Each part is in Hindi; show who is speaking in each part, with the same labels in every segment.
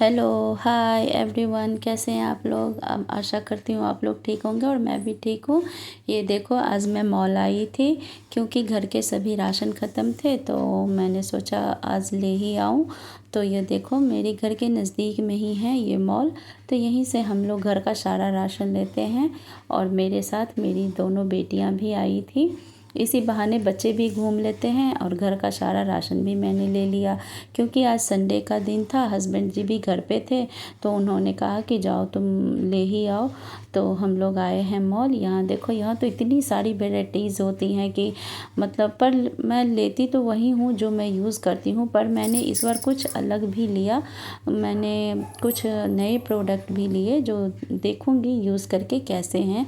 Speaker 1: हेलो, हाय एवरीवन, कैसे हैं आप लोग। आशा करती हूँ आप लोग ठीक होंगे और मैं भी ठीक हूँ। ये देखो, आज मैं मॉल आई थी क्योंकि घर के सभी राशन ख़त्म थे तो मैंने सोचा आज ले ही आऊँ। तो ये देखो, मेरे घर के नज़दीक में ही है ये मॉल। तो यहीं से हम लोग घर का सारा राशन लेते हैं और मेरे साथ मेरी दोनों बेटियाँ भी आई थी। इसी बहाने बच्चे भी घूम लेते हैं और घर का सारा राशन भी मैंने ले लिया क्योंकि आज संडे का दिन था। हस्बैंड जी भी घर पे थे तो उन्होंने कहा कि जाओ तुम ले ही आओ। तो हम लोग आए हैं मॉल। यहाँ देखो, यहाँ तो इतनी सारी वेराइटीज़ होती हैं कि मतलब, पर मैं लेती तो वही हूँ जो मैं यूज़ करती हूँ, पर मैंने इस बार कुछ अलग भी लिया। मैंने कुछ नए प्रोडक्ट भी लिए जो देखूँगी यूज़ करके कैसे हैं।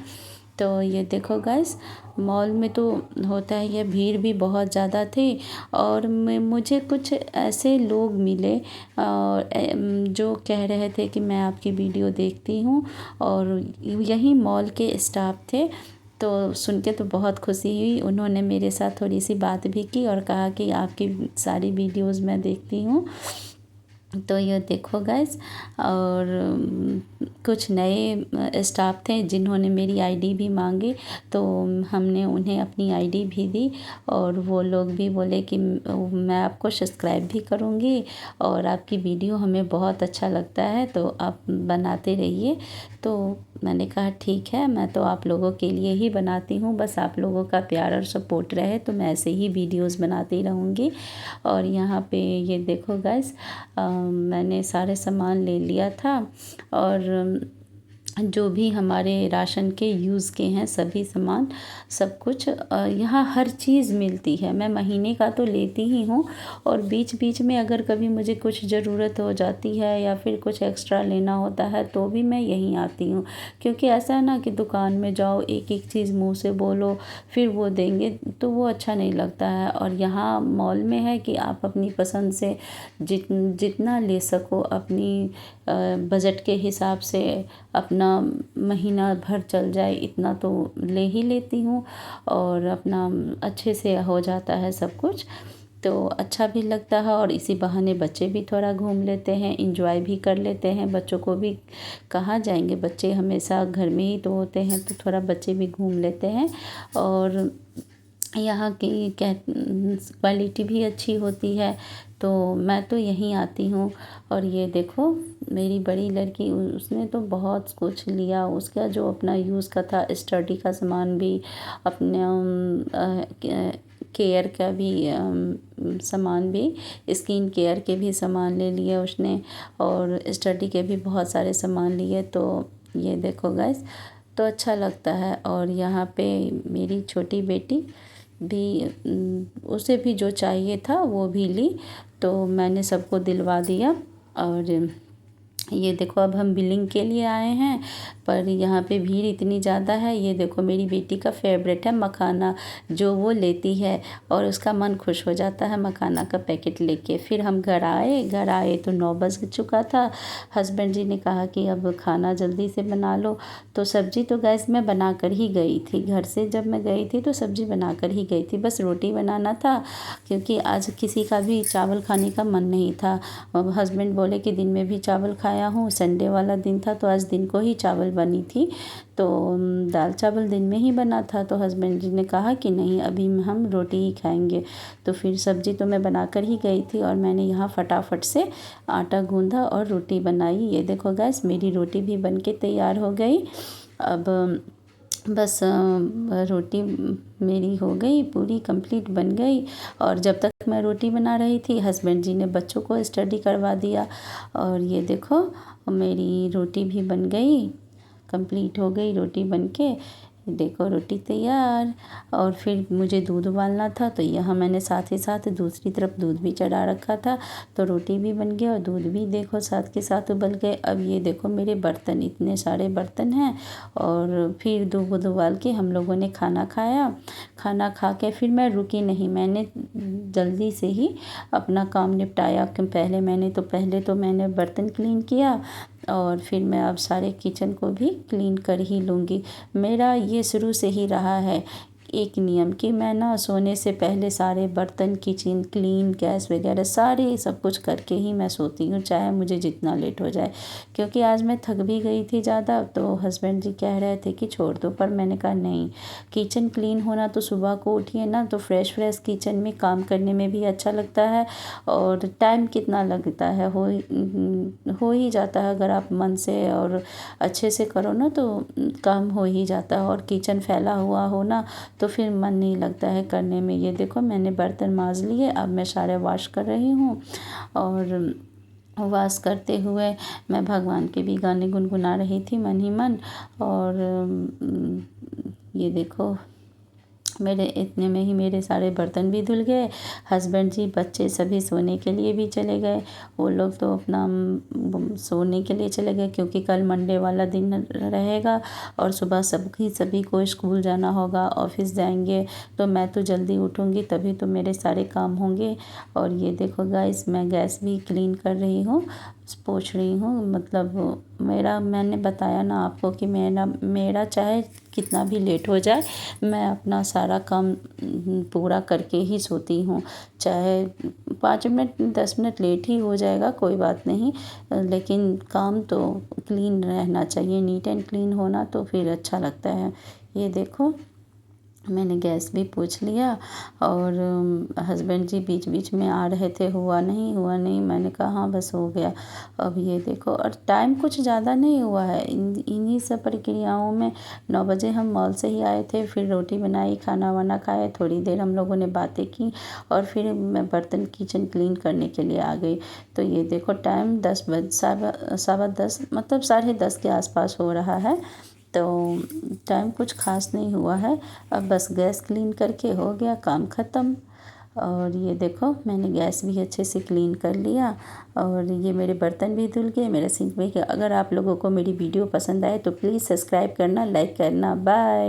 Speaker 1: तो ये देखो गाइस, मॉल में तो होता है ये, भीड़ भी बहुत ज़्यादा थी और मुझे कुछ ऐसे लोग मिले और जो कह रहे थे कि मैं आपकी वीडियो देखती हूँ और यही मॉल के स्टाफ थे। तो सुन के तो बहुत खुशी हुई। उन्होंने मेरे साथ थोड़ी सी बात भी की और कहा कि आपकी सारी वीडियोज़ मैं देखती हूँ। तो ये देखो गाइस, और कुछ नए स्टाफ थे जिन्होंने मेरी आईडी भी मांगी तो हमने उन्हें अपनी आईडी भी दी और वो लोग भी बोले कि मैं आपको सब्सक्राइब भी करूँगी और आपकी वीडियो हमें बहुत अच्छा लगता है तो आप बनाते रहिए। तो मैंने कहा ठीक है, मैं तो आप लोगों के लिए ही बनाती हूँ, बस आप लोगों का प्यार और सपोर्ट रहे तो मैं ऐसे ही वीडियोज़ बनाती रहूँगी। और यहाँ पे ये देखो गाइस, मैंने सारे सामान ले लिया था और जो भी हमारे राशन के यूज़ के हैं सभी सामान, सब कुछ यहाँ हर चीज़ मिलती है। मैं महीने का तो लेती ही हूँ और बीच बीच में अगर कभी मुझे कुछ ज़रूरत हो जाती है या फिर कुछ एक्स्ट्रा लेना होता है तो भी मैं यहीं आती हूँ। क्योंकि ऐसा है ना कि दुकान में जाओ, एक एक चीज़ मुँह से बोलो फिर वो देंगे तो वो अच्छा नहीं लगता है। और यहाँ मॉल में है कि आप अपनी पसंद से जितना ले सको, अपनी बजट के हिसाब से अपना महीना भर चल जाए इतना तो ले ही लेती हूँ और अपना अच्छे से हो जाता है सब कुछ। तो अच्छा भी लगता है और इसी बहाने बच्चे भी थोड़ा घूम लेते हैं, इंजॉय भी कर लेते हैं। बच्चों को भी कहाँ जाएंगे, बच्चे हमेशा घर में ही तो होते हैं तो थोड़ा बच्चे भी घूम लेते हैं। और यहाँ की क्वालिटी भी अच्छी होती है तो मैं तो यहीं आती हूँ। और ये देखो, मेरी बड़ी लड़की उसने तो बहुत कुछ लिया। उसका जो अपना यूज़ का था, स्टडी का सामान भी, अपने केयर का भी सामान भी, स्किन केयर के भी सामान ले लिए उसने और स्टडी के भी बहुत सारे सामान लिए। तो ये देखो गाइस, तो अच्छा लगता है। और यहाँ पे मेरी छोटी बेटी भी, उसे भी जो चाहिए था वो भी ली तो मैंने सबको दिलवा दिया। और ये देखो, अब हम बिलिंग के लिए आए हैं पर यहाँ पे भीड़ इतनी ज़्यादा है। ये देखो, मेरी बेटी का फेवरेट है मखाना, जो वो लेती है और उसका मन खुश हो जाता है मखाना का पैकेट लेके। फिर हम घर आए तो 9 बज चुका था। हस्बैंड जी ने कहा कि अब खाना जल्दी से बना लो। तो सब्ज़ी तो गैस में बना कर ही गई थी, घर से जब मैं गई थी तो सब्ज़ी बना कर ही गई थी, बस रोटी बनाना था क्योंकि आज किसी का भी चावल खाने का मन नहीं था। हस्बैंड बोले कि दिन में भी चावल खाया हूँ, संडे वाला दिन था तो आज दिन को ही चावल बनी थी तो दाल चावल दिन में ही बना था। तो हस्बैंड जी ने कहा कि नहीं, अभी हम रोटी ही खाएंगे। तो फिर सब्ज़ी तो मैं बना कर ही गई थी और मैंने यहाँ फटाफट से आटा गूँधा और रोटी बनाई। ये देखो गैस, मेरी रोटी भी बन के तैयार हो गई। अब बस रोटी मेरी हो गई, पूरी कंप्लीट बन गई। और जब तक मैं रोटी बना रही थी हस्बैंड जी ने बच्चों को स्टडी करवा दिया। और ये देखो, मेरी रोटी भी बन गई, कंप्लीट हो गई रोटी बन के। देखो रोटी तैयार। और फिर मुझे दूध उबालना था तो यहाँ मैंने साथ ही साथ दूसरी तरफ दूध भी चढ़ा रखा था तो रोटी भी बन गई और दूध भी देखो साथ के साथ उबल गए। अब ये देखो, मेरे बर्तन, इतने सारे बर्तन हैं। और फिर दूध उबाल के हम लोगों ने खाना खाया। खाना खा के फिर मैं रुकी नहीं, मैंने जल्दी से ही अपना काम निपटाया कि पहले तो मैंने बर्तन क्लीन किया और फिर मैं अब सारे किचन को भी क्लीन कर ही लूँगी। मेरा ये शुरू से ही रहा है एक नियम कि मैं ना सोने से पहले सारे बर्तन किचन क्लीन गैस वगैरह सारे सब कुछ करके ही मैं सोती हूँ, चाहे मुझे जितना लेट हो जाए। क्योंकि आज मैं थक भी गई थी ज़्यादा, तो हस्बैंड जी कह रहे थे कि छोड़ दो, पर मैंने कहा नहीं, किचन क्लीन होना तो सुबह को उठिए ना तो फ्रेश फ्रेश किचन में काम करने में भी अच्छा लगता है। और टाइम कितना लगता है, हो ही जाता है अगर आप मन से और अच्छे से करो ना तो काम हो ही जाता है। और किचन फैला हुआ हो ना तो फिर मन नहीं लगता है करने में। ये देखो मैंने बर्तन मांज लिए, अब मैं सारे वॉश कर रही हूँ। और वॉश करते हुए मैं भगवान के भी गाने गुनगुना रही थी मन ही मन। और ये देखो मेरे इतने में ही मेरे सारे बर्तन भी धुल गए। हस्बैंड जी बच्चे सभी सोने के लिए भी चले गए। वो लोग तो अपना सोने के लिए चले गए क्योंकि कल मंडे वाला दिन रहेगा और सुबह सभी को स्कूल जाना होगा, ऑफिस जाएंगे। तो मैं तो जल्दी उठूँगी तभी तो मेरे सारे काम होंगे। और ये देखो गाइस मैं गैस भी क्लीन कर रही हूँ, पोंछ रही हूँ। मतलब मैंने बताया ना आपको कि मेरा चाहे कितना भी लेट हो जाए, मैं अपना सारा काम पूरा करके ही सोती हूँ। चाहे 5 मिनट 10 मिनट लेट ही हो जाएगा कोई बात नहीं, लेकिन काम तो क्लीन रहना चाहिए, नीट एंड क्लीन होना तो फिर अच्छा लगता है। ये देखो मैंने गैस भी पोंछ लिया। और हस्बैंड जी बीच बीच में आ रहे थे, हुआ नहीं, मैंने कहा हाँ बस हो गया। अब ये देखो और टाइम कुछ ज़्यादा नहीं हुआ है इन्हीं सब प्रक्रियाओं में। 9 बजे हम मॉल से ही आए थे, फिर रोटी बनाई, खाना वाना खाए, थोड़ी देर हम लोगों ने बातें की और फिर मैं बर्तन किचन क्लीन करने के लिए आ गई। तो ये देखो टाइम 10 बज सवा 10 मतलब 10:30 के आसपास हो रहा है। तो टाइम कुछ ख़ास नहीं हुआ है। अब बस गैस क्लीन करके हो गया काम ख़त्म। और ये देखो मैंने गैस भी अच्छे से क्लीन कर लिया और ये मेरे बर्तन भी धुल गए, मेरा सिंक भी। अगर आप लोगों को मेरी वीडियो पसंद आए तो प्लीज़ सब्सक्राइब करना, लाइक करना। बाय।